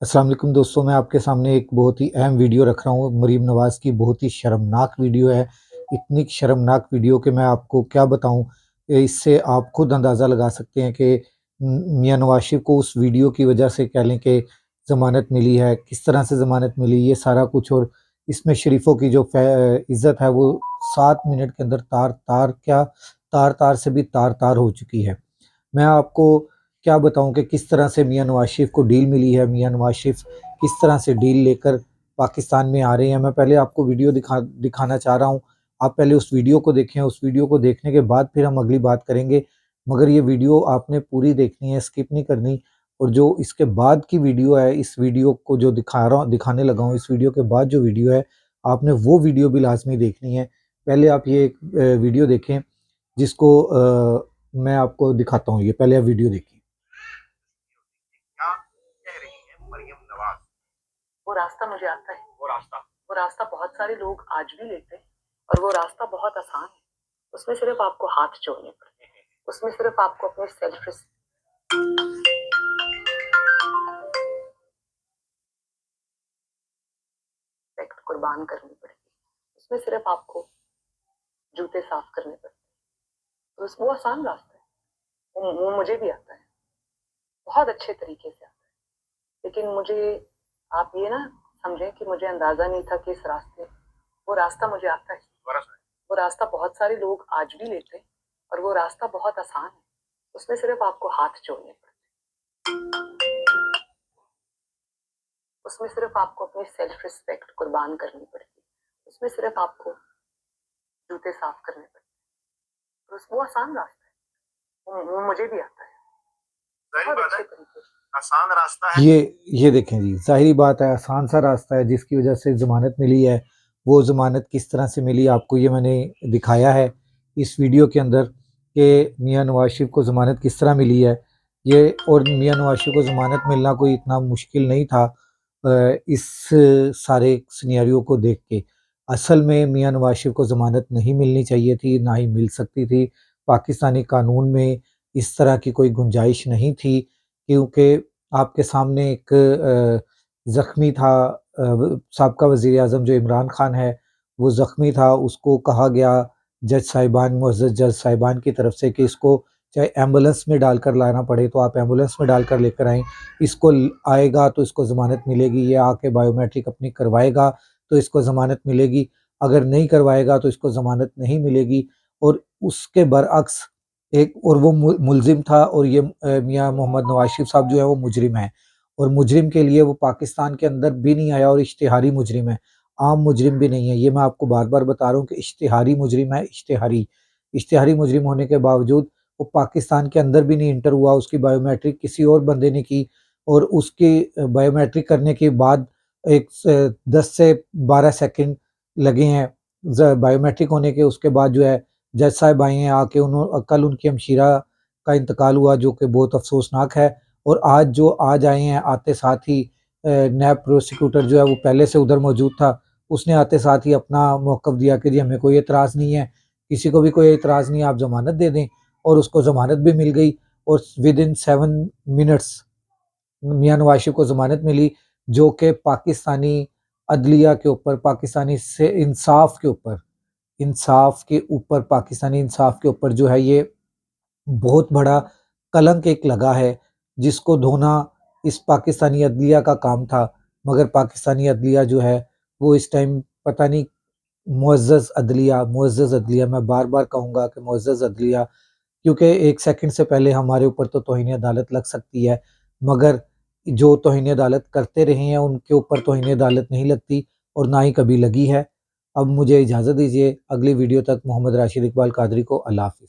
अस्सलाम वालेकुम दोस्तों, मैं आपके सामने एक बहुत ही अहम वीडियो रख रहा हूँ। मरीम नवाज़ की बहुत ही शर्मनाक वीडियो है। इतनी शर्मनाक वीडियो कि मैं आपको क्या बताऊँ। इससे आप खुद अंदाज़ा लगा सकते हैं कि मियां नवाज शरीफ को उस वीडियो की वजह से कह लें कि ज़मानत मिली है। किस तरह से ज़मानत मिली ये सारा कुछ, और इसमें शरीफों की जो इज़्ज़त है वो 7 मिनट के अंदर तार-तार से भी तार-तार हो चुकी है। मैं आपको क्या बताऊँ कि किस तरह से मियां नवाज शरीफ को डील मिली है। मियां नवाज शरीफ किस तरह से डील लेकर पाकिस्तान में आ रहे हैं। मैं पहले आपको वीडियो दिखाना चाह रहा हूँ। आप पहले उस वीडियो को देखें। उस वीडियो को देखने के बाद फिर हम अगली बात करेंगे। मगर ये वीडियो आपने पूरी देखनी है, स्किप नहीं करनी। और जो इसके बाद की वीडियो है, इस वीडियो को जो दिखाने लगा हूँ, इस वीडियो के बाद जो वीडियो है, आपने वो वीडियो भी लाज़मी देखनी है। पहले आप ये एक वीडियो देखें जिसको मैं आपको दिखाता हूँ। ये पहले आप वीडियो देखिए। क्या कह रही हैं मरियम नवाज? वो रास्ता मुझे आता है। वो रास्ता बहुत सारे लोग आज भी लेते हैं और वो रास्ता बहुत आसान है। उसमें सिर्फ आपको हाथ जोड़ने पड़ते हैं। उसमें सिर्फ आपको अपने सेल्फ रिस्पेक्ट कुर्बान करनी पड़ेगी। उसमें सिर्फ आपको जूते साफ करने पड़ते हैं। तो वो आसान रास्ता है। वो मुझे भी आता है, बहुत अच्छे तरीके से आता है। लेकिन मुझे आप ये ना समझें कि मुझे अंदाजा नहीं था कि इस रास्ते वो रास्ता मुझे आता है। वो रास्ता बहुत सारे लोग आज भी लेते हैं और वो रास्ता बहुत आसान है। उसमें सिर्फ आपको हाथ जोड़ने पड़ते हैं। उसमें सिर्फ आपको अपनी सेल्फ रिस्पेक्ट कुर्बान करनी पड़ेगी। उसमें सिर्फ आपको जूते साफ करने पड़ते हैं। तो वो आसान रास्ता है। वो मुझे भी आता है, बहुत अच्छे तरीके से। आसान रास्ता है। ये देखें जी, ज़ाहिरी बात है आसान सा रास्ता है जिसकी वजह से ज़मानत मिली है। वो ज़मानत किस तरह से मिली आपको ये मैंने दिखाया है इस वीडियो के अंदर कि मियां नवाज शरीफ को ज़मानत किस तरह मिली है। ये और मियां नवाज शरीफ को ज़मानत मिलना कोई इतना मुश्किल नहीं था इस सारे सिनेरियो को देख के। असल में मियां नवाज शरीफ को ज़मानत नहीं मिलनी चाहिए थी, ना ही मिल सकती थी। पाकिस्तानी कानून में इस तरह की कोई गुंजाइश नहीं थी, क्योंकि आपके सामने एक ज़ख्मी था साबका वज़ीर-ए-आज़म जो इमरान खान है, वो ज़ख्मी था। उसको कहा गया जज साहिबान, मुअज़्ज़ज़ जज साहिबान की तरफ से कि इसको चाहे एम्बुलेंस में डालकर लाना पड़े तो आप एम्बुलेंस में डालकर लेकर आएँ। इसको आएगा तो इसको ज़मानत मिलेगी, ये आके बायोमेट्रिक अपनी करवाएगा तो इसको ज़मानत मिलेगी, अगर नहीं करवाएगा तो इसको ज़मानत नहीं मिलेगी। और उसके बरअक्स एक और वो मुलज़िम था, और ये मियाँ मोहम्मद नवाज़ शरीफ साहब जो है वो मुजरिम हैं। और मुजरिम के लिए वो पाकिस्तान के अंदर भी नहीं आया, और इश्तिहारी मुजरिम है, आम मुजरिम भी नहीं है। ये मैं आपको बार-बार बता रहा हूँ कि इश्तिहारी मुजरिम है, इश्तिहारी। इश्तिहारी मुजरिम होने के बावजूद वो पाकिस्तान के अंदर भी नहीं एंटर हुआ, उसकी बायोमेट्रिक किसी और बंदे ने की, और उसकी बायोमेट्रिक करने के बाद 10 से 12 सेकंड लगे हैं बायोमेट्रिक होने के। उसके बाद जो है जज साहब आए हैं, आके कल उनकी हमशीरा का इंतकाल हुआ जो कि बहुत अफसोसनाक है। और आज आए हैं, आते साथ ही नैब प्रोसिक्यूटर जो है वो पहले से उधर मौजूद था, उसने आते साथ ही अपना मौक़िफ़ दिया कि जी हमें कोई एतराज़ नहीं है, किसी को भी कोई एतराज़ नहीं है, आप ज़मानत दे दें। और उसको ज़मानत भी मिल गई, और विदिन 7 मिनट्स मियां नवाज शरीफ को ज़मानत मिली, जो कि पाकिस्तानी अदलिया के ऊपर, पाकिस्तानी से इंसाफ के ऊपर, पाकिस्तानी इंसाफ के ऊपर जो है ये बहुत बड़ा कलंक एक लगा है, जिसको धोना इस पाकिस्तानी अदलिया का काम था। मगर पाकिस्तानी अदलिया जो है वो इस टाइम पता नहीं, मुअज़्ज़ज़ अदलिया, मैं बार-बार कहूँगा कि मुअज़्ज़ज़ अदलिया, क्योंकि 1 सेकंड से पहले हमारे ऊपर तो तौहीन अदालत लग सकती है, मगर जो तौहीन अदालत करते रहे हैं उनके ऊपर तौहीन अदालत नहीं लगती, और ना ही कभी लगी है। अब मुझे इजाज़त दीजिए, अगली वीडियो तक मोहम्मद राशिद इकबाल कादरी को अल्लाह हाफ़िज़।